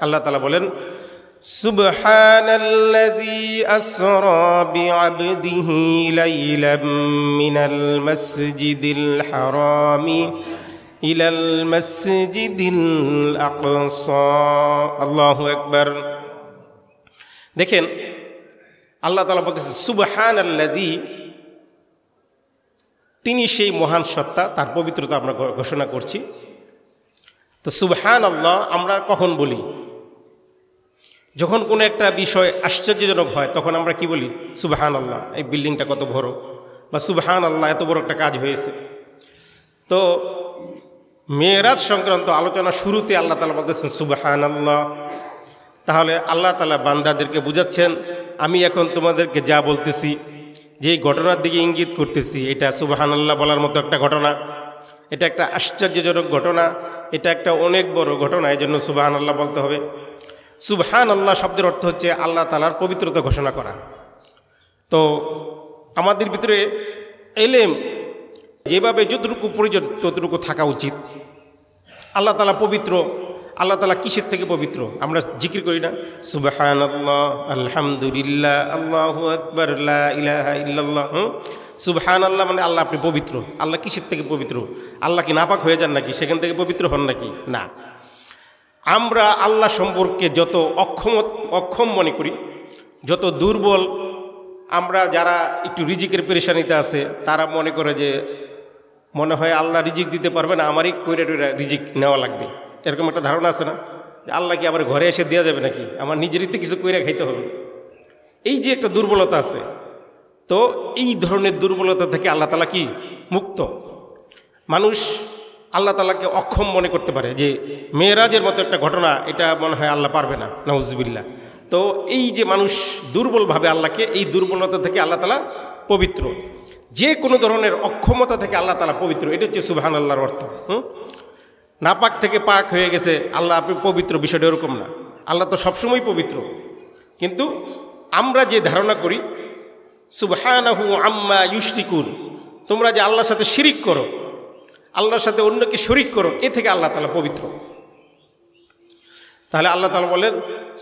আল্লাহ তাআলা বলেন, সুবহানাল্লাযী আসরা বিআবদিহি লাইলাম মিনাল মাসজিদিল হারামি ইলাল মাসজিদিল আকসা। আল্লাহু আকবার। দেখেন আল্লাহ তাআলা বলতেছে সুবহানাল্লাযী, তিনি সেই মহান সত্তা, তার পবিত্রতা আমরা ঘোষণা করছি। তো সুবহানাল্লাহ আমরা কখন বলি? যখন কোনো একটা বিষয় আশ্চর্যজনক হয় তখন আমরা কি বলি? সুবহানাল্লাহ, এই বিল্ডিংটা কত বড়, বা সুবহানাল্লাহ এত বড় একটা কাজ হয়েছে। তো মেরাজ সংক্রান্ত আলোচনা শুরুতে আল্লাহ তাআলা বলতেছেন সুবহানাল্লাহ। তাহলে আল্লাহ তাআলা বান্দাদেরকে বুঝাচ্ছেন, আমি এখন তোমাদেরকে যা বলতেছি, যেই ঘটনার দিকে ইঙ্গিত করতেছি, এটা সুবহানাল্লাহ বলার মতো একটা ঘটনা, এটা একটা আশ্চর্যজনক ঘটনা, এটা একটা অনেক বড় ঘটনা, এই জন্য সুবহানাল্লাহ বলতে হবে। সুবহানাল্লাহ শব্দের অর্থ হচ্ছে আল্লাহ তাআলার পবিত্রতা ঘোষণা করা। তো আমাদের ভিতরে এলেম যেভাবে যতটুকু প্রয়োজন ততটুকু থাকা উচিত। আল্লাহ তাআলা পবিত্র। আল্লাহ তাআলা কিসের থেকে পবিত্র? আমরা জিকির করি না, সুবহানাল্লাহ, আলহামদুলিল্লাহ, আল্লাহু আকবার, লা ইলাহা ইল্লাল্লাহ। সুবহানাল্লাহ মানে আল্লাহ আপনি পবিত্র। আল্লাহ কিসের থেকে পবিত্র? আল্লাহ কি নাপাক হয়ে যান নাকি? সেখান থেকে পবিত্র হন নাকি? না। আমরা আল্লাহ সম্পর্কে যত অক্ষম মনে করি, যত দুর্বল, আমরা যারা একটু রিজিকের পেরেশানিতে আছে তারা মনে করে যে মনে হয় আল্লাহ রিজিক দিতে পারবে না, আমারই কইরা টইরা রিজিক নেওয়া লাগবে, এরকম একটা ধারণা আছে না? যে আল্লাহ কি আবার ঘরে এসে দেওয়া যাবে নাকি, আমার নিজেরই তো কিছু কইরা খাইতে হবে। এই যে একটা দুর্বলতা আছে, তো এই ধরনের দুর্বলতা থেকে আল্লাহ তাআলা কি মুক্ত। মানুষ আল্লাহ তাআলাকে অক্ষম মনে করতে পারে যে মেরাজের মতো একটা ঘটনা, এটা মনে হয় আল্লাহ পারবে না, নাউজুবিল্লাহ। তো এই যে মানুষ দুর্বলভাবে আল্লাহকে, এই দুর্বলতা থেকে আল্লাহ তাআলা পবিত্র। যে কোনো ধরনের অক্ষমতা থেকে আল্লাহ তাআলা পবিত্র, এটা হচ্ছে সুবহানাল্লাহর অর্থ। নাপাক থেকে পাক হয়ে গেছে আল্লাহ, আপনি পবিত্র, বিষয়টা এরকম না। আল্লাহ তো সবসময় পবিত্র। কিন্তু আমরা যে ধারণা করি সুবহানাহু আম্মা ইউশরিকুন, তোমরা যে আল্লাহর সাথে শিরিক করো, আল্লাহর সাথে অন্যকে শরিক করো, এ থেকে আল্লাহ তাআলা পবিত্র। তাহলে আল্লাহ তাআলা বলেন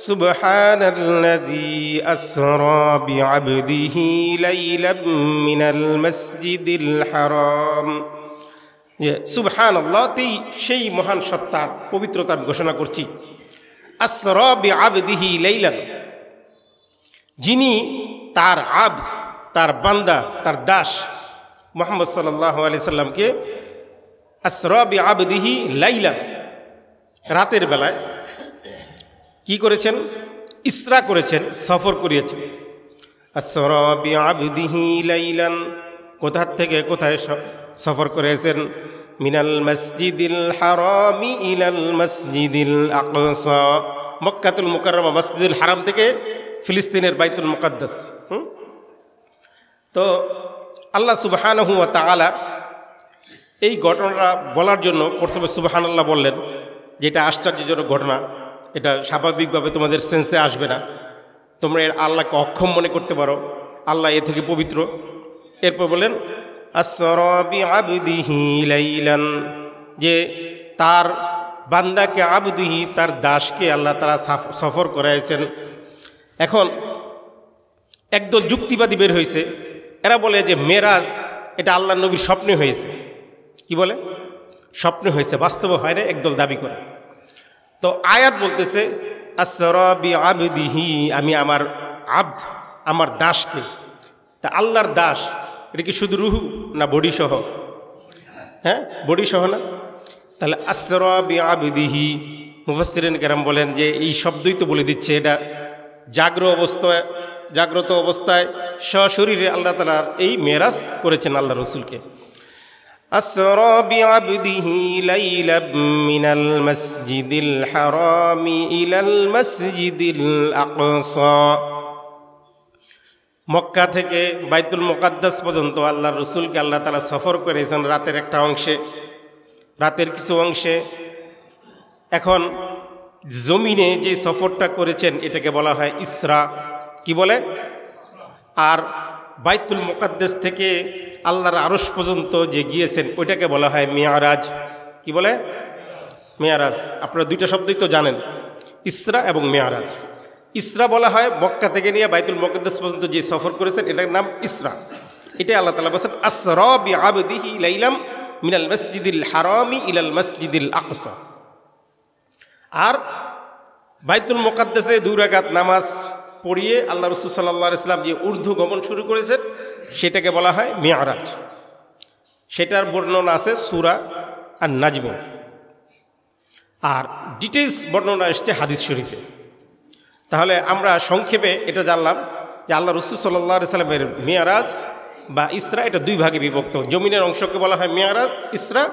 সুবহানাল্লাযী আসরা বিআবদিহি লাইলাম মিনাল মাসজিদিল হারাম। যে সুবহানাল্লাহ, সেই মহান সত্তার পবিত্রতা আমি ঘোষণা করছি। আসরা বিআবদিহি লাইলান, যিনি তার আবদ, তার বান্দা, তার দাস মুহাম্মদ সাল্লাল্লাহু আলাইহি সাল্লামকে আসরা বিআবদিহি লাইলান, রাতের বেলায় কি করেছেন? ইসরা করেছেন, সফর করিয়েছেন। আসরা বিআবদিহি লাইলান, কোথা থেকে কোথায় সফর করেছেন? মিনাল মসজিদিল হারামি ইলাল মসজিদিল আকসা, মক্কাতুল মুকাররমা মসজিদুল হারাম থেকে ফিলিস্তিনের বাইতুল মুকাদ্দাস। তো আল্লাহ সুবহানাহু ওয়া তাআলা এই ঘটনাটা বলার জন্য প্রথমে সুবহানাল্লাহ বললেন, যেটা আশ্চর্যজনক ঘটনা, এটা স্বাভাবিকভাবে তোমাদের সেন্সে আসবে না, তোমরা আল্লাহকে অক্ষম মনে করতে পারো, আল্লাহ এ থেকে পবিত্র। এরপর বলেন আসরা বিআবদিহি লাইলান, যে তার বান্দাকে, আবদিহি তার দাসকে আল্লাহ তাআলা সফর করাইছেন। এখন একদল যুক্তিবাদী বের হয়েছে, এরা বলে যে মেরাজ এটা আল্লাহ নবীর স্বপ্নে হয়েছে। কি বলে? স্বপ্নে হয়েছে, বাস্তবে হয় না, একদল দাবি করে। তো আয়াত বলতেছে আসরা বিআবদিহি, আমি আমার আবদ, আমার দাসকে। তা আল্লাহর দাস এটা কি শুধু রুহু না বডি সহ? হ্যাঁ, বডি সহ না? তাহলে আসরা বিআবদিহি, মুফাসসিরিন কেরাম বলেন যে এই শব্দই তো বলে দিচ্ছে এটা জাগ্রত অবস্থায় সশরীরে আল্লাহ তাআলা এই মেরাজ করেছেন আল্লাহ রসুলকে। আসরা বিআবদিহি লাইলাম মিনাল মসজিদিল হারামি ইলাল মসজিদিল আকসা, মক্কা থেকে বাইতুল মুকাদ্দাস পর্যন্ত আল্লাহর রসুলকে আল্লাহ তাআলা সফর করেছেন রাতের একটা অংশে, রাতের কিছু অংশে। এখন জমিনে যে সফরটা করেছেন এটাকে বলা হয় ইসরা। কি বলে? আর বাইতুল মুকাদ্দাস থেকে আল্লাহর আরশ পর্যন্ত যে গিয়েছেন ওইটাকে বলা হয় মেয়ারাজ। কি বলে? মেয়ারাজ। আপনারা দুইটা শব্দই তো জানেন, ইসরা এবং মেয়ারাজ। ইসরা বলা হয় মক্কা থেকে নিয়ে বাইতুল মুকাদ্দাস পর্যন্ত যে সফর করেছেন এটার নাম ইসরা। এটাই আল্লাহ তাআলা বলেছেন আসরা বিআবদিহি লাইলাম মিনাল মসজিদিল হারামি ইলাল মসজিদিল আকসা। আর বাইতুল মুকাদ্দাসে 2 রাকাত নামাজ পড়িয়ে আল্লাহ রাসূল সাল্লাল্লাহু আলাইহি ওয়াসাল্লাম যে ঊর্ধ্ব গমন শুরু করেছেন সেটাকে বলা হয় মেয়ারাজ। সেটার বর্ণনা আছে সূরা আন-নাজমে, আর ডিটেইলস বর্ণনা এসছে হাদিস শরীফে। তাহলে আমরা সংক্ষেপে এটা জানলাম যে আল্লাহ রাসূল সাল্লাল্লাহু আলাইহি ওয়াসাল্লামের মেয়ারাজ বা ইসরা এটা 2 ভাগে বিভক্ত। জমিনের অংশকে বলা হয় মেয়ারাজ ইসরা,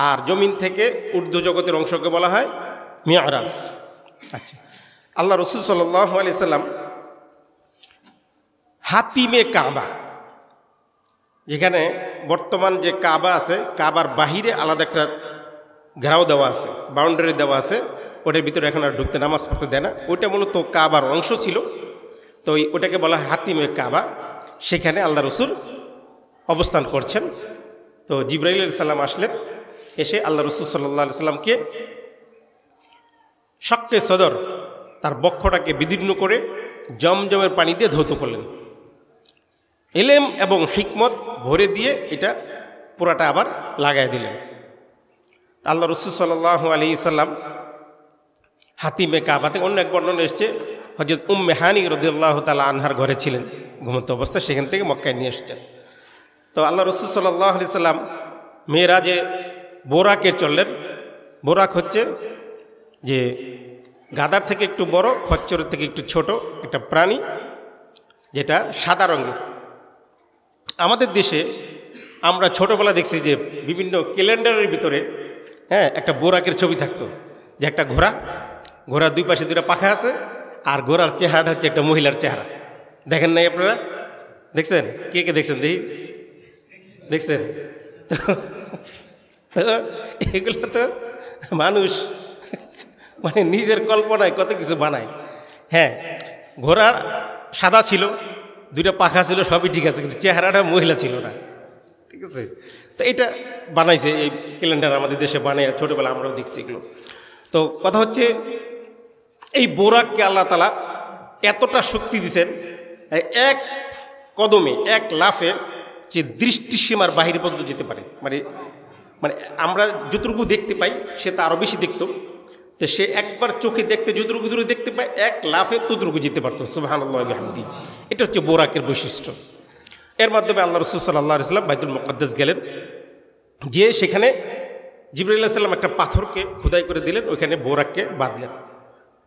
আর জমিন থেকে ঊর্ধ্ব জগতের অংশকে বলা হয় মেয়ারাজ। আচ্ছা, আল্লাহ রাসূল সাল্লাল্লাহু আলাইহি ওয়াসাল্লাম হাতিমে কাবা, যেখানে বর্তমান যে কাবা আছে কাবার বাহিরে আলাদা একটা ঘেরাও দেওয়া আছে, বাউন্ডারি দেওয়া আছে, ওটার ভিতরে এখন আর ঢুকতে নামাজ পড়তে দেয় না। ওইটা মূলত কাবার অংশ ছিল, তো ওটাকে বলা হয় হাতিমে কাবা। সেখানে আল্লাহ রসুল অবস্থান করছেন। তো জিবরাইল আলাইহিস সালাম আসলেন, এসে আল্লাহ রসুল সাল্লাল্লাহু আলাইহি সাল্লামকে শাক্কে সদর, তার বক্ষটাকে বিদীর্ণ করে জমজমের পানি দিয়ে ধৌত করলেন, ইলম এবং হিকমত ভরে দিয়ে এটা পুরাটা আবার লাগাই দিলেন। আল্লাহ রসুল সাল্লাল্লাহু আলাইহি সাল্লাম হাতিমে কাবাতে, অন্য এক বর্ণনা এসছে হযরত উম্মে হানি রাদিয়াল্লাহু তাআলা আনহার ঘরে ছিলেন ঘুমন্ত অবস্থায়, সেখান থেকে মক্কায় নিয়ে এসেছেন। তো আল্লাহ রসুল সাল্লাল্লাহু আলাইহি সাল্লাম মেরাজে বোরাকে চললেন। বোরাক হচ্ছে যে গাধার থেকে একটু বড়, খচ্চরের থেকে একটু ছোট একটা প্রাণী, যেটা সাদা রঙের। আমাদের দেশে আমরা ছোটবেলা দেখছি যে বিভিন্ন ক্যালেন্ডারের ভিতরে একটা বোরাকের ছবি থাকতো, যে একটা ঘোড়া, ঘোড়ার 2 পাশে 2টা পাখা আছে, আর ঘোড়ার চেহারাটা হচ্ছে একটা মহিলার চেহারা। দেখেন নাই আপনারা? দেখছেন? কে কে দেখছেন? দেখি দেখছেন? এগুলো তো মানুষ মানে নিজের কল্পনায় কত কিছু বানায়। হ্যাঁ, ঘোড়া সাদা ছিল, 2টা পাখা ছিল, সবই ঠিক আছে, কিন্তু চেহারাটা মহিলা ছিল না। ঠিক আছে? তো এটা বানাইছে এই ক্যালেন্ডার, আমাদের দেশে বানায়, ছোটোবেলা আমরাও দেখছি এগুলো। তো কথা হচ্ছে এই বোরাককে আল্লাহ তাআলা এতটা শক্তি দিয়েছেন, এক কদমে, এক লাফে যে দৃষ্টিসীমার বাহিরে পর্যন্ত যেতে পারে। মানে মানে আমরা যতটুকু দেখতে পাই সে তো আরও বেশি দেখত। তো সে একবার চোখে দেখতে যতটুকু দূরে দেখতে পায়, এক লাফে ততটুকু যেতে পারতো। সুবহানাল্লাহি ওয়া বিহামদিহি। এটা হচ্ছে বোরাকের বৈশিষ্ট্য। এর মাধ্যমে আল্লাহ রাসূল সাল্লাল্লাহু আলাইহি ওয়াসাল্লাম বাইতুল মুকাদ্দাস গেলেন, যে সেখানে জিবরাইল আলাইহিস সালাম একটা পাথরকে খোদাই করে দিলেন, ওইখানে বোরাককে বাঁধলেন।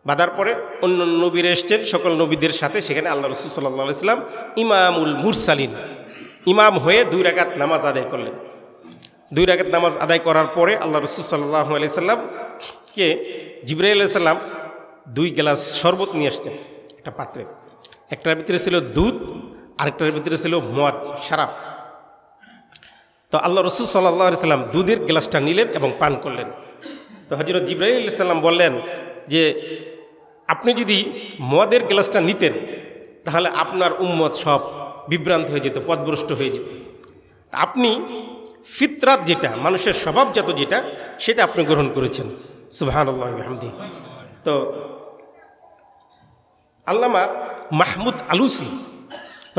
বাঁধার পরে অন্য নবীরা এসছেন, সকল নবীদের সাথে সেখানে আল্লাহ রাসূল সাল্লাল্লাহু আলাইহি ওয়াসাল্লাম ইমামুল মুরসালিন, ইমাম হয়ে 2 রাকাত নামাজ আদায় করলেন। 2 রাকাত নামাজ আদায় করার পরে আল্লাহ রাসূল সাল্লাল্লাহু আলাইহি ওয়াসাল্লামকে জিবরাইল আলাইহিস সালাম 2 গ্লাস শরবত নিয়ে আসছেন একটা পাত্রে। একটার ভিতরে ছিল দুধ, আরেকটার ভিতরে ছিল মদ, শরাব। তো আল্লাহ রাসূল সাল্লাল্লাহু আলাইহি ওয়াসাল্লাম দুধের গ্লাসটা নিলেন এবং পান করলেন। তো হযরত জিবরাইল আলাইহিস সালাম বললেন যে আপনি যদি মদের গ্লাসটা নিতেন তাহলে আপনার উম্মত সব বিভ্রান্ত হয়ে যেত, পথভ্রষ্ট হয়ে যেত। আপনি ফিতরাত, যেটা মানুষের স্বভাবজাত যেটা, সেটা আপনি গ্রহণ করেছেন। সুবহানাল্লাহি ওয়া বিহামদিহি। তো আল্লামা মাহমুদ আলুসি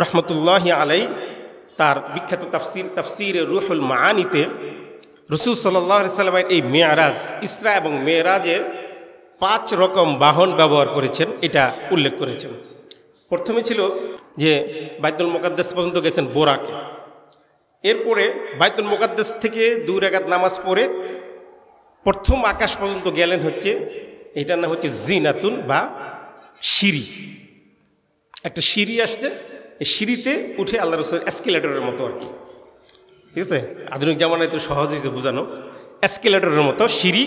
রহমতুল্লাহি আলাই তার বিখ্যাত তাফসিরে রুহুল মাআনিতে রাসূল সাল্লাল্লাহু আলাইহি ওয়াসাল্লামের এই মেরাজ, ইসরা এবং মেরাজের 5 রকম বাহন ব্যবহার করেছেন, এটা উল্লেখ করেছেন। প্রথমে ছিল যে বাইতুল মুকাদ্দাস পর্যন্ত গেছেন বোরাকে, এরপরে বাইতুল মুকাদ্দাস থেকে 2 রাকাত নামাজ পড়ে প্রথম আকাশ পর্যন্ত গেলেন, হচ্ছে এটার নাম হচ্ছে জিনাতুন বা সিঁড়ি। একটা সিঁড়ি আসছে, এই সিঁড়িতে উঠে আল্লাহ রাসূল এসকেলেটরের মতো আর কি, ঠিক আছে, আধুনিক জামানায় তো সহজ হয়েছে বোঝানো, এসকেলেটরের মতো সিঁড়ি।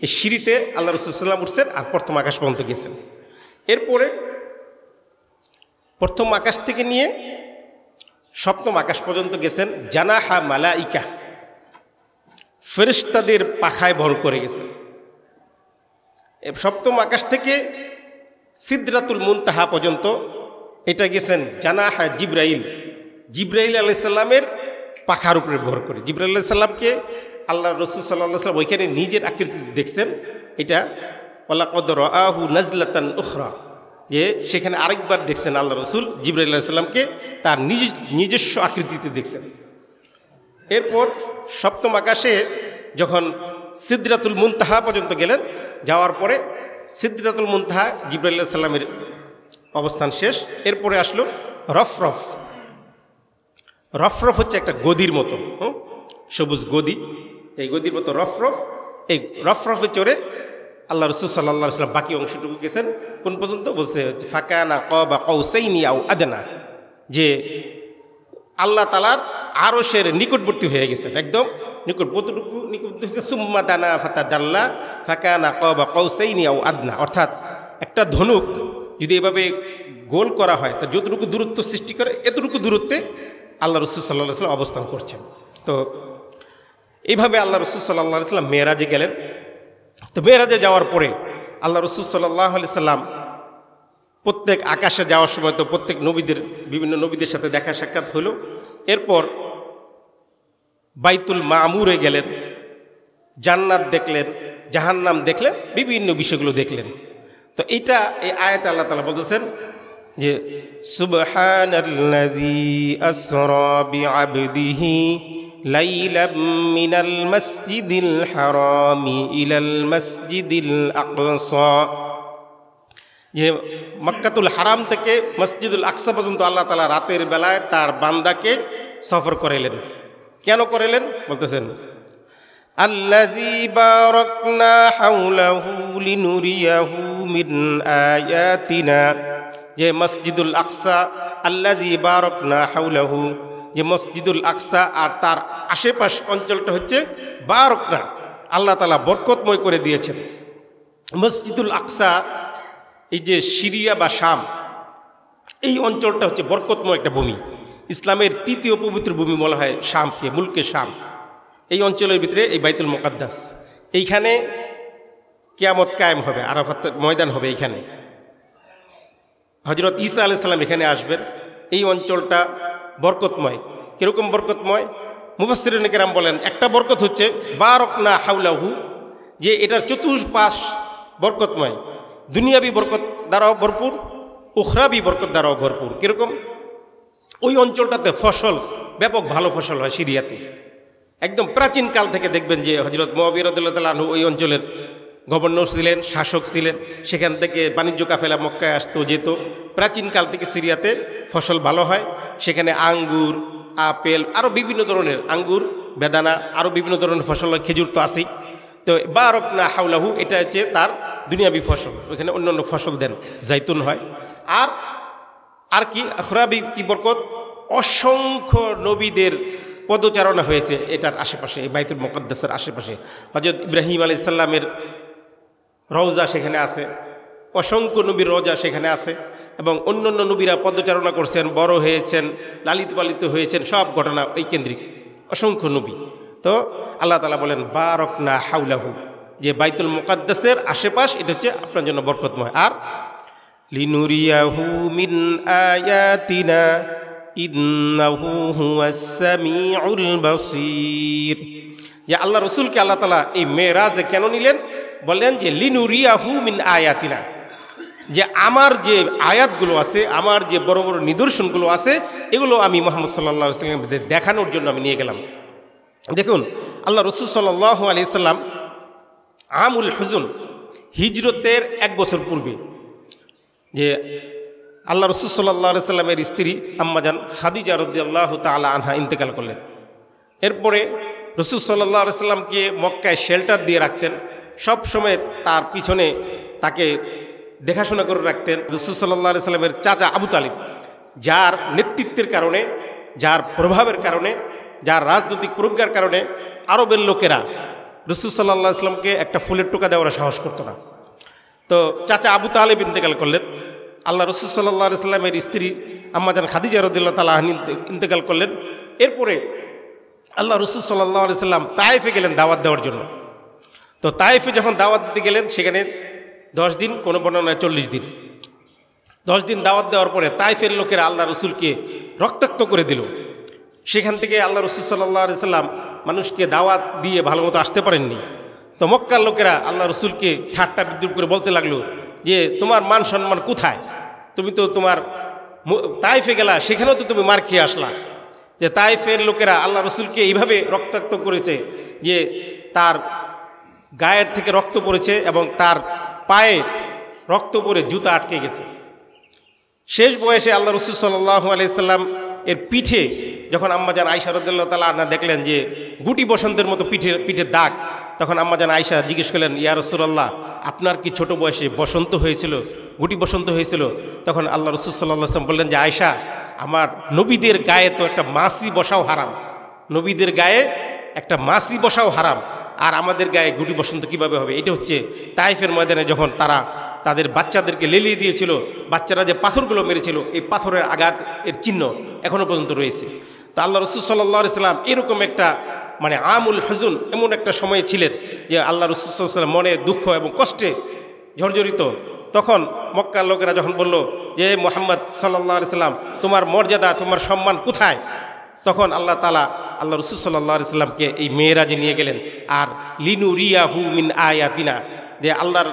এই সিঁড়িতে আল্লাহ রাসূল সাল্লাল্লাহু আলাইহি ওয়াসাল্লাম উঠছেন আর প্রথম আকাশ পর্যন্ত গেছেন। এরপরে প্রথম আকাশ থেকে নিয়ে সপ্তম আকাশ পর্যন্ত গেছেন জানাহা মালাইকা, ফেরেশতাদের পাখায় ভর করে গেছেন। সপ্তম আকাশ থেকে সিদরাতুল মুনতাহা পর্যন্ত এটা গেছেন জানাহা জিবরাইল, জিবরাইল আলাইহিস সালামের পাখার উপরে ভর করে। জিবরাইল আলাইহিস সালামকে আল্লাহ রাসূল সাল্লাল্লাহু আলাইহি ওয়াসাল্লাম ওইখানে নিজের আকৃতিতে দেখছেন। এটা ওয়ালাকাদ রাআহু নাজলাতান উখরা, যে সেখানে আরেকবার দেখছেন আল্লাহ রসুল জিবরাইল আলাইহিস সালামকে তার নিজস্ব আকৃতিতে দেখছেন। এরপর সপ্তম আকাশে যখন সিদরাতুল মুনতাহা পর্যন্ত গেলেন, যাওয়ার পরে সিদরাতুল মুনতাহা জিবরাইল আলাইহিস সালামের অবস্থান শেষ। এরপরে আসলো রফরফ। রফরফ হচ্ছে একটা গদির মতো, সবুজ গদি, এই গদির মতো রফরফ। এই রফরফে চড়ে আল্লাহ রসুল সাল্লাল্লাহু আলাইহি ওয়াসাল্লাম বাকি অংশটুকু গেছেন কোন পর্যন্ত? বলছে ফাকানা ক্বাবা কাউসাইনি আও আদনা, যে আল্লাহ তাআলার আরশের নিকটবর্তী হয়ে গেছেন, একদম নিকট। কতটুকু নিকটবর্তী হয়েছে? সুম্মা দানা ফাতাদাল্লা ফাকানা ক্বাবা কাউসাইনি আও আদনা, অর্থাৎ একটা ধনুক যদি এভাবে গোল করা হয় তা যতটুকু দূরত্ব সৃষ্টি করে এতটুকু দূরত্বে আল্লাহ রসুল সাল্লাল্লাহু আলাইহি ওয়াসাল্লাম অবস্থান করছেন। তো এইভাবে আল্লাহ রসুল সাল্লাল্লাহু আলাইহি ওয়াসাল্লাম মেরাজে গেলেন। তো মেরাজে যাওয়ার পরে আল্লাহ রসুল সাল্লাল্লাহু আলাইহি ওয়াসাল্লাম প্রত্যেক আকাশে যাওয়ার সময় তো প্রত্যেক নবীদের, বিভিন্ন নবীদের সাথে দেখা সাক্ষাৎ হলো। এরপর বাইতুল মামুরে গেলেন, জান্নাত দেখলেন, জাহান্নাম দেখলেন, বিভিন্ন বিষয়গুলো দেখলেন। তো এইটা এই আয়াতে আল্লাহ তাআলা বলতেছেন যে সুবহানাল্লাযী আসরা বিআবদিহি লাইলাম মিনাল মাসজিদিল হারামি ইলাল মাসজিদিল আকসা, যে মক্কাতুল হারাম থেকে মসজিদুল আকসা পর্যন্ত আল্লাহ তাআলা রাতের বেলায় তার বান্দাকে সফর করাইলেন। কেন করাইলেন? বলতেছেন আল্লাযী বারাকনা হাওলাহু লিনুরিয়াহু মিন আয়াতিনা, যে মসজিদুল আকসা, আল্লাযী বারাকনা হাওলাহু, যে মসজিদুল আকসা আর তার আশেপাশ অঞ্চলটা হচ্ছে বারাকনা, আল্লাহ তাআলা বরকতময় করে দিয়েছেন। মসজিদুল আকসা, এই যে সিরিয়া বা শাম, এই অঞ্চলটা হচ্ছে বরকতময় একটা ভূমি। ইসলামের তৃতীয় পবিত্র ভূমি বলা হয় শামকে, মুলকে শাম। এই অঞ্চলের ভিতরে এই বাইতুল মুকাদ্দাস, এইখানে কিয়ামত কায়েম হবে, আরাফাত ময়দান হবে। এইখানে হযরত ঈসা আলাইহিস সালাম এখানে আসবেন। এই অঞ্চলটা বরকতময়। কিরকম বরকতময়? মুফাসসিরিনে কেরাম বলেন একটা বরকত হচ্ছে বারাকনা হাওলাহু, যে এটার চতুর্পাশ বরকতময়, দুনিয়াবি বরকত দ্বারাও ভরপুর, উখরাবি বরকত দ্বারাও ভরপুর। কিরকম? ওই অঞ্চলটাতে ফসল, ব্যাপক ভালো ফসল হয় সিরিয়াতে। একদম প্রাচীন কাল থেকে দেখবেন যে হযরত মুআবিয়া রাদিয়াল্লাহু তাআলা আনহু ওই অঞ্চলের গভর্নর ছিলেন, শাসক ছিলেন। সেখান থেকে বাণিজ্য কাফেলা মক্কায় আসতো যেত। প্রাচীন কাল থেকে সিরিয়াতে ফসল ভালো হয়। সেখানে আঙ্গুর, আপেল, আরও বিভিন্ন ধরনের আঙ্গুর, বেদানা, আরও বিভিন্ন ধরনের ফসল হয়। খেজুর তো আছেই। তো বারাকনা হাওলাহু, এটা হচ্ছে তার দুনিয়াবি ফসল। ওইখানে অন্যান্য ফসল দেন, জাইতুন হয়। আর কি আখরাবি কি বরকত? অসংখ্য নবীদের পদচারণা হয়েছে এটার আশেপাশে, এই বাইতুল মুকাদ্দাসের আশেপাশে। হযরত ইব্রাহিম আলাইহিস সালামের রওজা সেখানে আছে, অসংখ্য নবীর রওজা সেখানে আছে, এবং অন্যান্য নবীরা পদচারণা করছেন, বড় হয়েছেন, লালিত পালিত হয়েছেন, সব ঘটনা ওই কেন্দ্রিক, অসংখ্য নবী। তো আল্লাহ তাআলা বলেন বারাকনা হাওলাহু, যে বাইতুল মুকাদ্দাসের আশেপাশ এটা হচ্ছে আপনার জন্য বরকতময়। আর লিনুরিয়াহু মিন আয়াতিনা ইন্নাহু হুয়াস সামিউল বাসীর, যে আল্লাহ রসুলকে আল্লাহ তাআলা এই মেরাজে কেন নিলেন? বললেন যে লিনুরিয়াহু মিন আয়াতিনা, যে আমার যে আয়াতগুলো আছে, আমার যে বড় বড় নিদর্শনগুলো আছে, এগুলো আমি মুহাম্মদ সাল্লাল্লাহু আলাইহি ওয়াসাল্লামকে দেখানোর জন্য আমি নিয়ে গেলাম। দেখুন আল্লাহ রসুল সাল্লাল্লাহু আলাইহি ওয়াসাল্লাম আমুল হুজুন, হিজরতের 1 বছর পূর্বে, যে আল্লাহ রসুল সাল্লাল্লাহু আলাইহি ওয়াসাল্লামের স্ত্রী আম্মাজান খাদিজা রাদিয়াল্লাহু তাআলা আনহা ইন্তেকাল করলেন। এরপরে রসুল সাল্লাল্লাহু আলাইহি ওয়াসাল্লামকে মক্কায় শেল্টার দিয়ে রাখতেন, সব সময় তার পিছনে তাকে দেখাশোনা করে রাখতেন রসুল সাল্লাল্লাহু আলাইহি ওয়াসাল্লামের চাচা আবু তালিব, যার নেতৃত্বের কারণে, যার প্রভাবের কারণে, যার রাজনৈতিক প্রজ্ঞার কারণে আরবের লোকেরা রসুল সাল্লাল্লাহু আলাইহি ওয়াসাল্লামকে একটা ফুলের টোকা দেওয়ার সাহস করতো না। তো চাচা আবু তালিব ইন্তেকাল করলেন। আল্লাহ রসুল সাল্লাল্লাহু আলাইহি ওয়াসাল্লামের স্ত্রী আম্মাজান খাদিজা রাদিয়াল্লাহু তাআলা আনহা ইন্তেকাল করলেন। এরপরে আল্লাহ রসুল সাল্লাল্লাহু আলাইহি ওয়াসাল্লাম তায়েফে গেলেন দাওয়াত দেওয়ার জন্য। তো তায়েফে যখন দাওয়াত দিতে গেলেন, সেখানে 10 দিন, কোনো বর্ণনায় 40 দিন, 10 দিন দাওয়াত দেওয়ার পরে তায়েফের লোকেরা আল্লাহ রসুলকে রক্তাক্ত করে দিল। সেখান থেকে আল্লাহ রসুল সাল্লাল্লাহু আলাইহি ওয়াসাল্লাম মানুষকে দাওয়াত দিয়ে ভালো মতো আসতে পারেননি। তো মক্কার লোকেরা আল্লাহ রসুলকে ঠাট্টা বিদ্রুপ করে বলতে লাগলো যে তোমার মান সম্মান কোথায়, তুমি তো তোমার তাইফে গেলা, সেখানেও তো তুমি মার খেয়ে আসলা। যে তাইফের লোকেরা আল্লাহ রসুলকে এইভাবে রক্তাক্ত করেছে যে তার গায়ের থেকে রক্ত পড়েছে এবং তার পায়ে রক্ত পড়ে জুতা আটকে গেছে। শেষ বয়সে আল্লাহ রসুল সাল্লাল্লাহু আলাইহি সাল্লাম এর পিঠে যখন আম্মাজান আয়েশা রাদিয়াল্লাহু তাআলা আনহা দেখলেন যে গুটি বসন্তের মতো পিঠে দাগ, তখন আম্মাজান আয়েশা জিজ্ঞেস করলেন, ইয়া রাসূলুল্লাহ, আপনার কি ছোট বয়সে বসন্ত হয়েছিল, গুটি বসন্ত হয়েছিল? তখন আল্লাহ রসুল সাল্লাল্লাহু আলাইহি সাল্লাম বললেন যে আয়েশা, আমার নবীদের গায়ে তো একটা মাছি বসাও হারাম, নবীদের গায়ে একটা মাছি বসাও হারাম, আর আমাদের গায়ে গুটি বসন্ত কিভাবে হবে? এটা হচ্ছে তাইফের ময়দানে যখন তারা তাদের বাচ্চাদেরকে লেলিয়ে দিয়েছিল, বাচ্চারা যে পাথরগুলো মেরেছিল, এই পাথরের আঘাত এর চিহ্ন এখনও পর্যন্ত রয়েছে। তো আল্লাহ রসুল সাল্লাল্লাহু আলাইহি সাল্লাম এরকম একটা মানে আমুল হুজুন এমন একটা সময়ে ছিলেন যে আল্লাহ রসুল সাল্লাল্লাহু আলাইহি সাল্লাম মনে দুঃখ এবং কষ্টে জর্জরিত। তখন মক্কার লোকেরা যখন বলল যে মুহাম্মদ সাল্লাল্লাহু আলাইহি সাল্লাম, তোমার মর্যাদা, তোমার সম্মান কোথায়? তখন আল্লাহ তাআলা আল্লাহ রসুল সাল্লাল্লাহু আলাইহি সাল্লামকে এই মেরাজে নিয়ে গেলেন। আর লিনুরিয়াহু মিন আয়াতিনা, যে আল্লাহর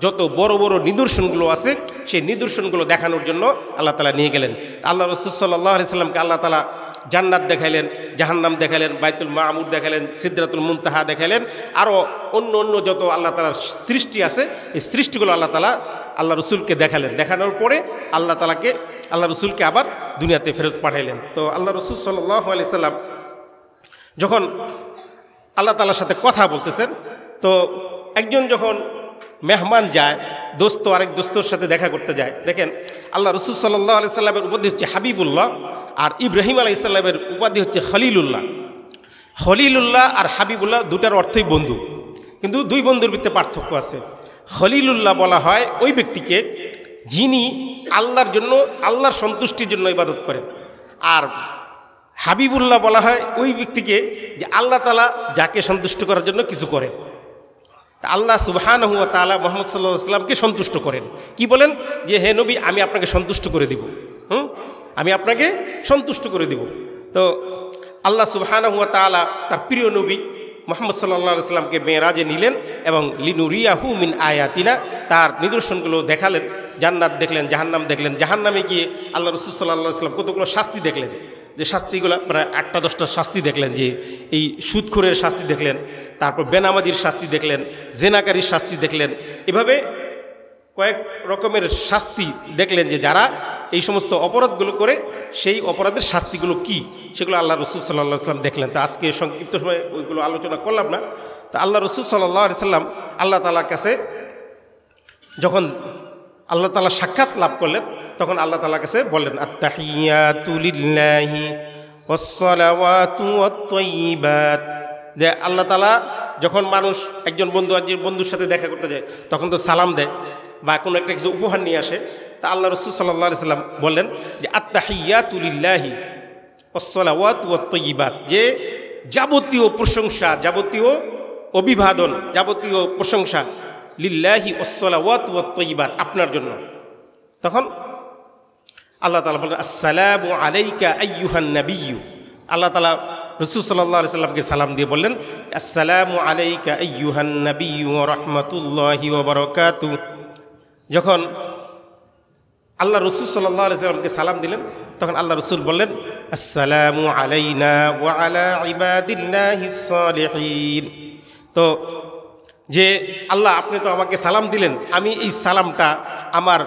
যত বড় বড় নিদর্শনগুলো আছে সেই নিদর্শনগুলো দেখানোর জন্য আল্লাহ তাআলা নিয়ে গেলেন। আল্লাহ রসুল সাল্লাল্লাহু আলাইহি সাল্লামকে আল্লাহ তাআলা জান্নাত দেখাইলেন, জাহান্নাম দেখাইলেন, বাইতুল মামুর দেখাইলেন, সিদরাতুল মুনতাহা দেখাইলেন, আরও অন্য অন্য যত আল্লাহ তাআলার সৃষ্টি আছে এই সৃষ্টিগুলো আল্লাহ তাআলা আল্লাহ রসুলকে দেখালেন। দেখানোর পরে আল্লাহ রসুলকে আবার দুনিয়াতে ফেরত পাঠাইলেন। তো আল্লাহ রসুল সাল্লাল্লাহু আলাইহি সাল্লাম যখন আল্লাহ তাআলার সাথে কথা বলতেছেন, তো একজন যখন মেহমান যায়, দোস্ত আরেক দোস্তর সাথে দেখা করতে যায়, দেখেন আল্লাহ রসুল সাল্লাল্লাহু আলাইহি সাল্লামের উপাধি হচ্ছে হাবিবুল্লাহ, আর ইব্রাহিম আলাইহিস সালামের উপাধি হচ্ছে খলিলুল্লাহ। খলিলুল্লাহ আর হাবিবুল্লাহ দুটার অর্থই বন্ধু, কিন্তু দুই বন্ধুর ভিতরে পার্থক্য আছে। খলিলুল্লাহ বলা হয় ওই ব্যক্তিকে যিনি আল্লাহর জন্য, আল্লাহর সন্তুষ্টির জন্য ইবাদত করেন, আর হাবিবুল্লাহ বলা হয় ওই ব্যক্তিকে যে আল্লাহ তাআলা যাকে সন্তুষ্ট করার জন্য কিছু করেন। আল্লাহ সুবহানাহু ওয়া তাআলা মুহাম্মদ সাল্লাল্লাহু আলাইহি ওয়াসাল্লামকে সন্তুষ্ট করেন। কি বলেন? যে হে নবী, আমি আপনাকে সন্তুষ্ট করে দিব, আমি আপনাকে সন্তুষ্ট করে দিব। তো আল্লাহ সুবহানাহু ওয়া তাআলা তার প্রিয় নবী মুহাম্মদ সাল্লাল্লাহু আলাইহি ওয়াসাল্লামকে মেরাজে নিলেন এবং লিনুরিয়াহু মিন আয়াতিনা, তার নিদর্শনগুলো দেখালেন। জান্নাত দেখলেন, জাহান্নাম দেখলেন। জাহান্নামে গিয়ে আল্লাহ রাসূল সাল্লাল্লাহু আলাইহি ওয়াসাল্লাম কতগুলো শাস্তি দেখলেন, যে শাস্তিগুলো প্রায় 8টা-10টা শাস্তি দেখলেন। যে এই সুদখোরের শাস্তি দেখলেন, তারপর বেনামাজির শাস্তি দেখলেন, জেনাকারীর শাস্তি দেখলেন, এভাবে কয়েক রকমের শাস্তি দেখলেন যে যারা এই সমস্ত অপরাধগুলো করে সেই অপরাধের শাস্তিগুলো কি, সেগুলো আল্লাহ রসুল সাল্লাল্লাহু আলাইহি ওয়াসাল্লাম দেখলেন। তো আজকে সংক্ষিপ্ত সময় ওইগুলো আলোচনা করলাম না। তো আল্লাহ রসুল সাল্লাল্লাহু আলাইহি ওয়াসাল্লাম আল্লাহ তাআলার কাছে যখন আল্লাহ তাআলা সাক্ষাৎ লাভ করলেন, তখন আল্লাহ তাআলার কাছে বললেন, আত-তাহিয়াতু লিল্লাহি ওয়াস-সালাওয়াতু ওয়াত-তাইয়্যিবাত। যে আল্লাহ তাআলা যখন মানুষ একজন বন্ধুর সাথে দেখা করতে যায়, তখন তো সালাম দেয় বা কোনো একটা কিছু উপহার নিয়ে আসে। তা আল্লাহ রাসূল সাল্লাল্লাহু আলাইহি সাল্লাম বললেন যে আত-তাহিয়াতু লিল্লাহি ওয়াস-সালাওয়াতু ওয়াত-তাইয়্যিবাত, যে যাবতীয় প্রশংসা, যাবতীয় অভিবাদন, যাবতীয় প্রশংসা লিল্লাহি ওয়াস-সালাওয়াতু ওয়াত-তাইয়্যিবাত, আপনার জন্য। তখন আল্লাহ তাআলা বলেন, আসসালামু আলাইকা আইয়ুহান নাবিয়্যু। আল্লাহ তাআলা রাসূল সাল্লাল্লাহু আলাইহি সাল্লামকে সালাম দিয়ে বললেন, আসসালামু আলাইকা আইয়ুহান নাবিয়্যু ওয়া রাহমাতুল্লাহি ওয়া বারাকাতুহু। যখন আল্লাহ রাসূল সাল্লাল্লাহু আলাইহি সাল্লামকে সালাম দিলেন, তখন আল্লাহ রাসূল বললেন, আসসালামু আলাইনা ওয়া আলা ইবাদিল্লাহিস সালিহিন। তো যে আল্লাহ, আপনি তো আমাকে সালাম দিলেন, আমি এই সালামটা আমার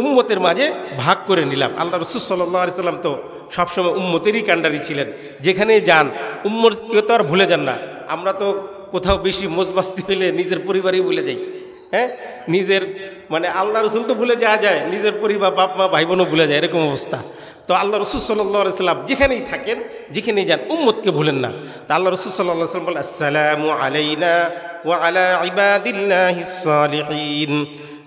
উম্মতের মাঝে ভাগ করে নিলাম। আল্লাহ রাসূল সাল্লাল্লাহু আলাইহি সাল্লাম তো সবসময় উম্মতেরই কাণ্ডারি ছিলেন, যেখানে যান উম্মতকে তো আর ভুলে যান না। আমরা তো কোথাও বেশি মজমাস্তি হইলে নিজের পরিবারই ভুলে যাই, হ্যাঁ, নিজের মানে আল্লাহ রসুল তো ভুলে যাওয়া যায়, নিজের পরিবার, বাপ মা ভাই বোনও ভুলে যায়, এরকম অবস্থা। তো আল্লাহ রসুল সাল্লাল্লাহু আলাইহি সাল্লাম যেখানেই থাকেন, যেখানেই যান, উম্মতকে ভুলেন না। তা আল্লাহ রসুল সাল্লাল্লাহু আলাইহি সাল্লাম বলেন, আসসালামু আলাইনা ওয়া আলা ইবাদিল্লাহিস সালিহিন,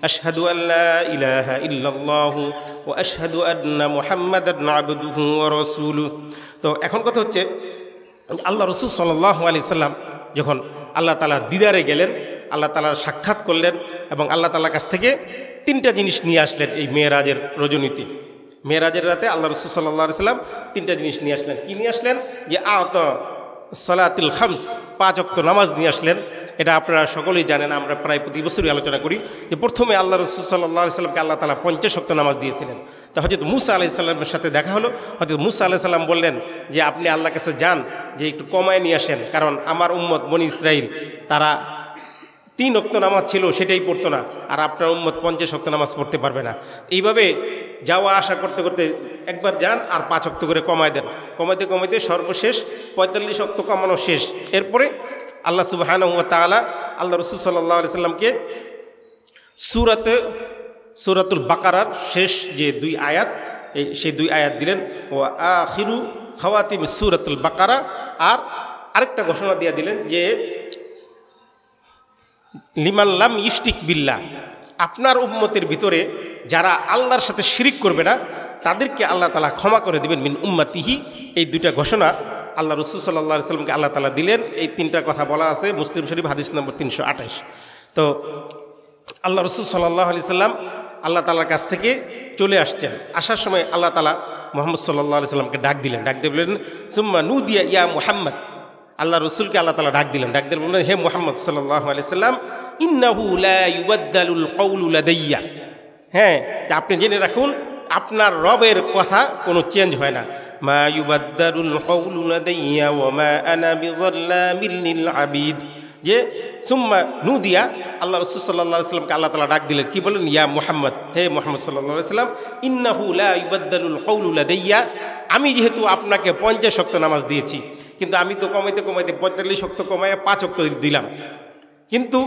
আশহাদু আল্লা ইলাহা ইল্লাল্লাহু ওয়া আশহাদু আন্না মুহাম্মাদান আবদুহু ওয়া রাসূলুহু। তো এখন কথা হচ্ছে, আল্লাহ রসুল সাল্লাল্লাহু আলাইহি সাল্লাম যখন আল্লাহ তাআলা দিদারে গেলেন, আল্লাহ তাআলার সাক্ষাৎ করলেন এবং আল্লাহ তাআলার কাছ থেকে 3টা জিনিস নিয়ে আসলেন। এই মেরাজের রজনীতে, মেরাজের রাতে আল্লাহ রসুল সাল্লাল্লাহু আলাইহি সাল্লাম 3টা জিনিস নিয়ে আসলেন। কি নিয়ে আসলেন? যে আত সালাতুল খামস, 5 ওয়াক্ত নামাজ নিয়ে আসলেন। এটা আপনারা সকলেই জানেন, আমরা প্রায় প্রতি বছরই আলোচনা করি যে প্রথমে আল্লাহ রসুল সাল্লাল্লাহু আলাইহি সাল্লামকে আল্লাহ তাআলা 50 ওয়াক্ত নামাজ দিয়েছিলেন। তো হযরত মুসা আলাইহিস সালামের সাথে দেখা হলো। হযরত মুসা আলাইহিস সালাম বললেন যে আপনি আল্লাহর কাছে যান যে একটু কমায় নিয়ে আসেন, কারণ আমার উম্মত বনি ইসরাইল তারা 3 ওয়াক্ত নামাজ ছিল সেটাই পড়তো না, আর আপনার উম্মত 50 ওয়াক্ত নামাজ পড়তে পারবে না। এইভাবে যাওয়া আসা করতে করতে একবার যান আর 5 ওয়াক্ত করে কমায় দেন, কমাইতে কমাইতে সর্বশেষ 45 ওয়াক্ত কমানো শেষ। এরপরে আল্লাহ সুবহানাহু ওয়া তাআলা আল্লাহ রাসূল সাল্লাল্লাহু আলাইহি সাল্লামকে সূরাতুল বাকারার শেষ যে 2 আয়াত, সেই 2 আয়াত দিলেন, ওয়া আখিরু খাওয়াতিম সূরাতুল বাকারা। আর আরেকটা ঘোষণা দিয়ে দিলেন যে লিমান লাম ইশরিক বিল্লাহ, আপনার উম্মতের ভিতরে যারা আল্লাহর সাথে শিরিক করবে না তাদেরকে আল্লাহ তাআলা ক্ষমা করে দিবেন মিন উম্মতিহি। এই 2টা ঘোষণা আল্লাহ রাসূল সাল্লাল্লাহু আলাইহি সাল্লামকে আল্লাহ তাআলা দিলেন। এই 3টা কথা বলা আছে মুসলিম শরীফ হাদিস নম্বর 328। তো আল্লাহ রাসূল সাল্লাল্লাহু আলাইহি সাল্লাম আল্লাহ তাআলার কাছ থেকে চলে আসছেন। আসার সময় আল্লাহ তাআলা মুহাম্মদ সাল্লাল্লাহু আলাইহি সাল্লামকে ডাক দিলেন, ডাক দিয়ে বললেন সুম্মা নুদিয়া ইয়া মুহাম্মদ। আল্লাহ রসুলকে আল্লাহ তাআলা ডাক দিলেন, ডাক দিয়ে বললেন হে মুহাম্মদ সাল্লাল্লাহু আলাইহি সাল্লাম, ইন্নাহু লা ইউবাদদালুল কওলু লাদাইয়া। হ্যাঁ, আপনি জেনে রাখুন আপনার রবের কথা কোনো চেঞ্জ হয় না। মা ইউবাদদালুল কওলু লাদাইয়া ওয়া মা আনা বিযাল্লামিল লিল আবিদ। যে সুম্মা নুদিয়া, আল্লাহ রাসূল সাল্লাল্লাহু আলাইহি সাল্লামকে আল্লাহ তাআলা ডাক দিলেন, কি বলেন? ইয়া মুহাম্মদ, হে মুহাম্মদ সাল্লাল্লাহু আলাইহি সাল্লাম, ইন্নাহু লা ইউবাদদালুল কওলু লাদাইয়া। আমি যেহেতু আপনাকে 50 ওয়াক্ত নামাজ দিয়েছি, কিন্তু আমি তো কমাইতে কমাইতে 45 ওয়াক্ত কমাইয়া 5 ওয়াক্ত দিলাম, কিন্তু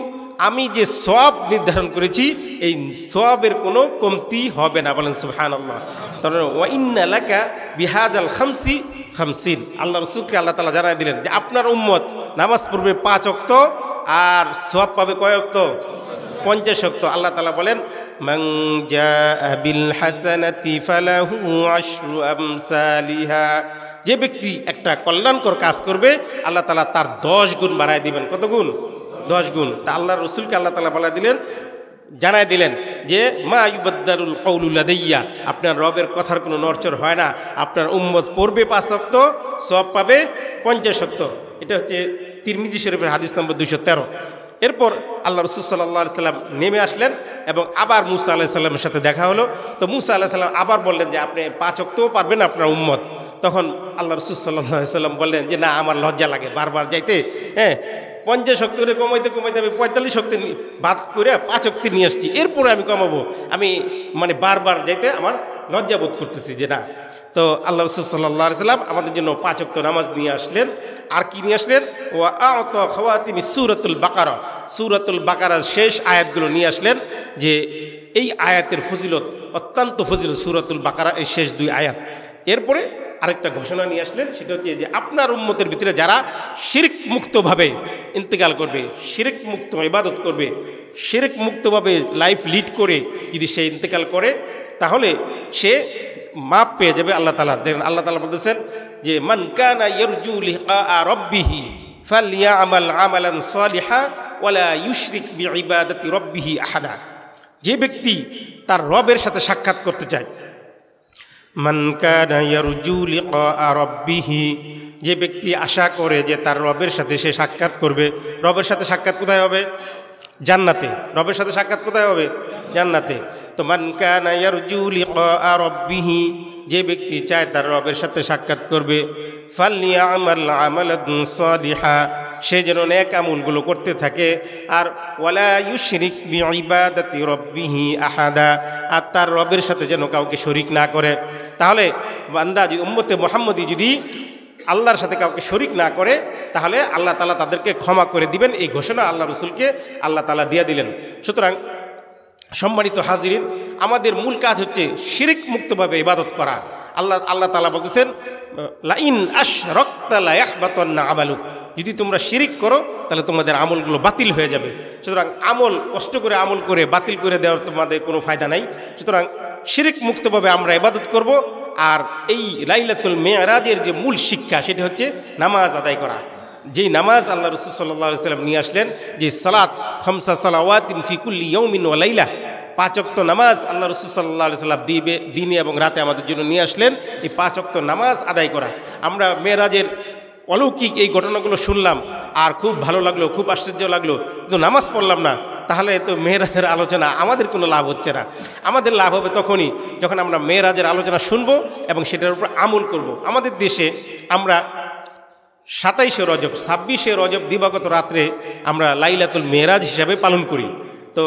আমি যে সওয়াব নির্ধারণ করেছি এই সওয়াবের কোনো কমতি হবে না। বলেন সুবহানাল্লাহ। তাহলে ওয়া ইন্না লাকা বিহাদাল খামসি খামসিন। আল্লাহ রাসূলকে আল্লাহ তাআলা জানাই দিলেন যে আপনার উম্মত নামাজ পড়বে 5 ওয়াক্ত আর সওয়াব পাবে কয় ওয়াক্ত? 50 ওয়াক্ত। আল্লাহ তাআলা বলেন মান জাআ বিল হাসানাতি ফালাহু আশরু আমসালিহা। যে ব্যক্তি একটা কল্যাণকর কাজ করবে আল্লাহ তাআলা তার 10 গুণ বাড়ায় দিবেন। কত গুণ? 10 গুণ। তা আল্লাহ রসুলকে আল্লাহ তাআলা বলে দিলেন, জানাই দিলেন যে মা ইউবাদদালুল কওলু লাদাইয়া, আপনার রবের কথার কোনো নড়চড় হয় না। আপনার উম্মত পড়বে 5 ওয়াক্ত, সওয়াব পাবে 50 ওয়াক্ত। এটা হচ্ছে তিরমিজি শরীফের হাদিস নম্বর 213। এরপর আল্লাহ রাসূল সাল্লাল্লাহু আলাইহি সাল্লাম নেমে আসলেন এবং আবার মুসা আলাইহিস সালামের সাথে দেখা হলো। তো মুসা আলাইহিস সালাম আবার বললেন যে আপনি 5 ওয়াক্তও পারবেন আপনার উম্মত। তখন আল্লাহ রাসূল সাল্লাল্লাহু আলাইহি সাল্লাম বললেন যে না, আমার লজ্জা লাগে বারবার যাইতে। হ্যাঁ, 50 ওয়াক্ত করে কমাইতে কমাইতে আমি 45 ওয়াক্ত বাদ করে 5 ওয়াক্ত নিয়ে আসছি, এরপরে আমি কমাবো। আমি মানে বারবার যাইতে আমার লজ্জা বোধ করতেছি যে না। তো আল্লাহ রাসূল সাল্লাল্লাহু আলাইহি সাল্লাম আমাদের জন্য 5 ওয়াক্ত নামাজ নিয়ে আসলেন। আর কি নিয়ে আসলেন? ওয়া আ'তা খাওয়াতিমি সূরাতুল বাকারা, সূরাতুল বাকারার শেষ আয়াতগুলো নিয়ে আসলেন। যে এই আয়াতের ফজিলত অত্যন্ত ফজিলত, সূরাতুল বাকারা এই শেষ 2 আয়াত। এরপরে আরেকটা ঘোষণা নিয়ে আসলেন, সেটা হচ্ছে যে আপনার উম্মতের ভিতরে যারা শিরক মুক্তভাবে ইন্তেকাল করবে, শিরক মুক্ত ইবাদত করবে, শিরক মুক্তভাবে লাইফ লিড করে যদি সে ইন্তেকাল করে তাহলে সে মাপ পেয়ে যাবে আল্লাহ তাআলা। দেখেন আল্লাহ তাআলা বলতেছেন যে মান কানা ইয়ারজু লিকা রাব্বিহি ফালইয়ামাল আমালান সালিহা ওয়ালা ইউশরিক বিইবাদাতি রাব্বিহি আহাদা। যে ব্যক্তি তার রবের সাথে সাক্ষাৎ করতে চায়, মান কানা ইয়ারজু লিকা রাব্বিহি, যে ব্যক্তি আশা করে যে তার রবের সাথে সে সাক্ষাৎ করবে। রবের সাথে সাক্ষাৎ কোথায় হবে? জান্নাতে। রবের সাথে সাক্ষাৎ কোথায় হবে? জান্নাতে। তো মান কানা ইয়ারজু লিকা রাব্বিহি, যে ব্যক্তি চায় তার রবের সাথে সাক্ষাৎ করবে, ফালইয়ামাল আমালান সালিহা, সে যেন নেক আমলগুলো করতে থাকে। আর ওয়ালা ইউশরিক বিইবাদাতি রাব্বিহি আহাদা, আর তার রবের সাথে যেন কাউকে শরীক না করে। তাহলে বান্দা যদি উম্মতে মুহাম্মদী যদি আল্লাহর সাথে কাউকে শরীক না করে তাহলে আল্লাহ তাআলা তাদেরকে ক্ষমা করে দিবেন। এই ঘোষণা আল্লাহ রাসূলকে আল্লাহ তাআলা দিয়ে দিলেন। সুতরাং সম্মানিত হাজিরিন, আমাদের মূল কাজ হচ্ছে শিরক মুক্তভাবে ইবাদত করা। আল্লাহ তাআলা বলতেছেন লাইন আশরাকতা লা ইয়াহবাতান্না আমালুক, যদি তোমরা শিরিক করো তাহলে তোমাদের আমলগুলো বাতিল হয়ে যাবে। সুতরাং আমল কষ্ট করে আমল করে বাতিল করে দেওয়ার তোমাদের কোনো ফায়দা নাই। সুতরাং শিরক মুক্তভাবে আমরা ইবাদত করব। আর এই লাইলাতুল মিরাজের যে মূল শিক্ষা সেটা হচ্ছে নামাজ আদায় করা। যেই নামাজ আল্লাহ রাসূল সাল্লাল্লাহু আলাইহি সাল্লাম নিয়ে আসলেন, যে সালাত খামসা সালাওয়াতিন ফি কুল্লি ইয়াউমিন ওয়া লাইলা, 5 ওয়াক্ত নামাজ আল্লাহ রাসূল সাল্লাল্লাহু আলাইহি সাল্লাম দিনে এবং রাতে আমাদের জন্য নিয়ে আসলেন। এই 5 ওয়াক্ত নামাজ আদায় করা। আমরা মেরাজের অলৌকিক এই ঘটনাগুলো শুনলাম আর খুব ভালো লাগলো, খুব আশ্চর্য লাগলো, কিন্তু নামাজ পড়লাম না, তাহলে তো মেয়েরাজের আলোচনা আমাদের কোনো লাভ হচ্ছে না। আমাদের লাভ হবে তখনই যখন আমরা মেয়েরাজের আলোচনা শুনবো এবং সেটার উপর আমল করব। আমাদের দেশে আমরা 27শে রজব 26শে রজব দিবাগত রাত্রে আমরা লাইলাতুল মেরাজ হিসাবে পালন করি। তো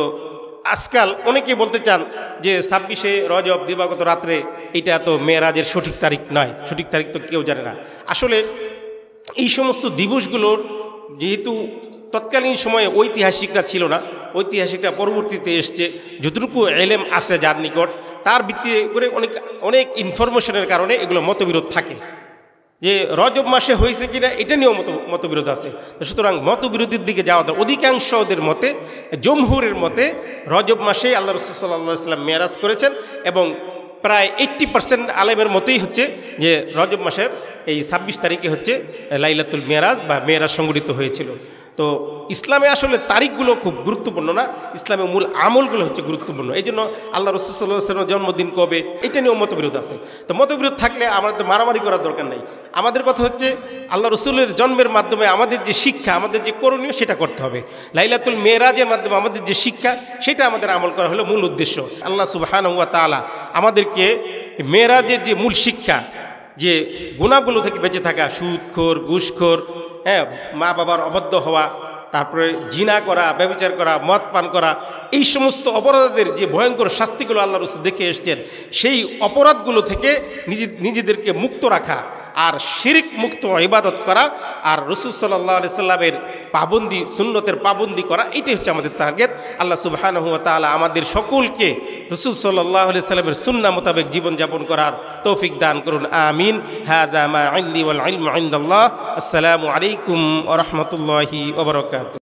আজকাল অনেকে বলতে চান যে 26শে রজব দিবাগত রাত্রে এটা তো মেরাজের সঠিক তারিখ নয়, সঠিক তারিখ তো কেউ জানে না। আসলে এই সমস্ত দিবসগুলোর যেহেতু তৎকালীন সময়ে ঐতিহাসিকরা ছিল না, ঐতিহাসিকরা পরবর্তীতে এসছে, যতটুকু এলেম আছে যার নিকট তার ভিত্তি করে অনেক ইনফরমেশনের কারণে এগুলো মতবিরোধ থাকে যে রজব মাসে হয়েছে কিনা এটা নিয়েও মতবিরোধ আছে। সুতরাং মতবিরোধের দিকে যাওয়া দরকার। অধিকাংশদের মতে, জমহুরের মতে রজব মাসে আল্লাহ রাসূল সাল্লাল্লাহু আলাইহি ওয়াসাল্লাম মেরাজ করেছেন এবং প্রায় 80% আলেমের মতেই হচ্ছে যে রজব মাসের এই 26 তারিখে হচ্ছে লাইলাতুল মেরাজ বা মেরাজ সংঘটিত হয়েছিল। তো ইসলামে আসলে তারিখগুলো খুব গুরুত্বপূর্ণ না, ইসলামের মূল আমলগুলো হচ্ছে গুরুত্বপূর্ণ। এই জন্য আল্লাহ রাসূল সাল্লাল্লাহু আলাইহি ওয়াসাল্লামের জন্মদিন কবে এটা নিয়েও মতবিরোধ আছে। তো মতবিরোধ থাকলে আমাদের মারামারি করার দরকার নাই। আমাদের কথা হচ্ছে আল্লাহ রাসূলের জন্মের মাধ্যমে আমাদের যে শিক্ষা, আমাদের যে করণীয় সেটা করতে হবে। লাইলাতুল মেরাজের মাধ্যমে আমাদের যে শিক্ষা সেটা আমাদের আমল করা হলো মূল উদ্দেশ্য। আল্লাহ সুবহানাহু ওয়া তাআলা আমাদেরকে মেরাজের যে মূল শিক্ষা, যে গুনাহগুলো থেকে বেঁচে থাকা, সুদখোর, ঘুষখোর, মা বাবার অবাধ্য হওয়া, তারপরে জিনা করা, ব্যভিচার করা, মদ পান করা, এই সমস্ত অপরাধের যে ভয়ঙ্কর শাস্তিগুলো আল্লাহ রাসূল দেখে এসেছেন, সেই অপরাধগুলো থেকে নিজেদেরকে মুক্ত রাখা আর শিরক মুক্ত ইবাদত করা আর রাসূল সাল্লাল্লাহু আলাইহি সাল্লামের পাবন্দি, সুন্নতের পাবন্দি করা, এটাই হচ্ছে আমাদের টার্গেট। আল্লাহ সুবহানাহু ওয়া তাআলা আমাদের সকলকে রাসূল সাল্লাল্লাহু আলাইহি সাল্লামের সুন্নাহ মোতাবেক জীবনযাপন করার তৌফিক দান করুন, আমিন। হাযা মা ইনদি ওয়াল ইলমু ইনদাল্লাহ। আসসালামু আলাইকুম ওয়া রাহমাতুল্লাহি ওয়া বারাকাতুহু।